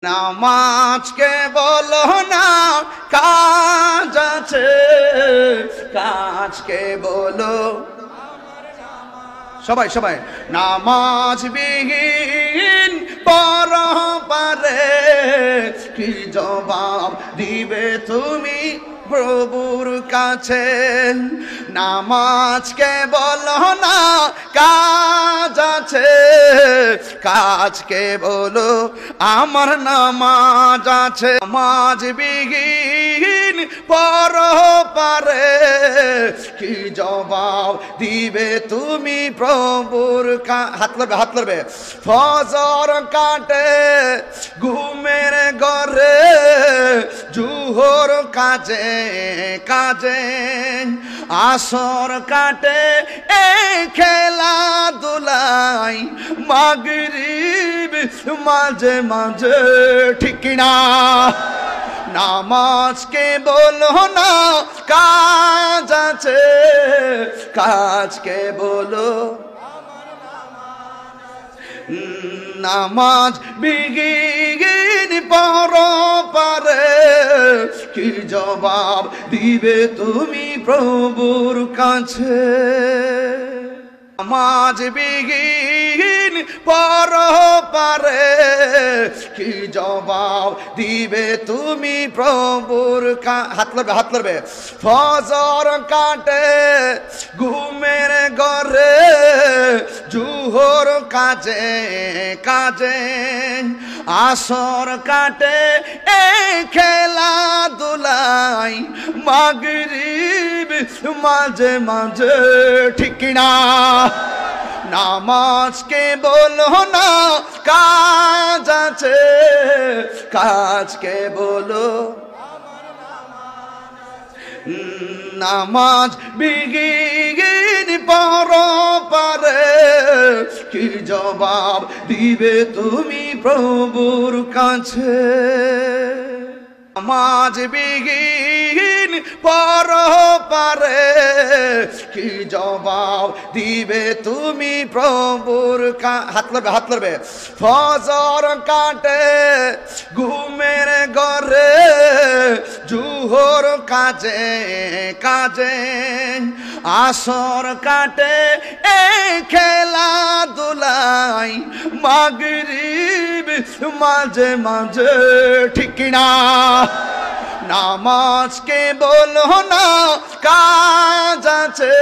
নামাজকে বলো না কাজ আছে, কাজকে বলো। সবাই সবাই নামাজ বিহীন পরপারে কি জবাব দিবে তুমি প্রভুর কাছে? নামাজকে বলো না কাজ আছে, কাজকে বলো আমার নামাজ আছে। নামাজ বিহীন পরপারে কি জবাব দিবে তুমি প্রভুর হাত লড়বে, হাত লড়বে। ফজর কাটে ঘুমের ঘরে, জুহর কাজে কাজে, আসর কাটে এই খেলাধুলাই, মাগরিব মাঝে মাঝে, ঠিক না? নামাজকে বলো না কাজ আছে, কাজকে বলো। নামাজ বিহীন পরপারে কি জবাব দিবে তুমি প্রভুর কাছে? নামাজ বিহীন পরপারে কি জবাব দিবে তুমি প্রভুর হাত লড়বে, হাত লড়বে। ফজর কাটে ঘুমের ঘরে, জুহর কাজে কাজে, আসর কাটে এই খেলাধুলাই, মাগরিব মাঝে মাঝে, ঠিক না? নামাজকে বলো না কাজ আছে, কাজকে বলো। নামাজ বিহীন পরপারে কি জবাব দিবে তুমি প্রভুর কাছে? নামাজ বিহীন পরপারে কি জবাব দিবে তুমি প্রভুর হাত লড়বে, হাত লড়বে। ফজর কাটে ঘুমের ঘরে, জুহর কাজে কাজে, আসর কাটে এই খেলাধুলাই, মাগরিব মাঝে মাঝে, ঠিক না? নামাজকে বলো না কাজ আছে,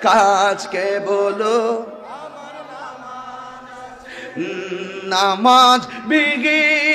কাজকে বলো। নামাজ বিহীন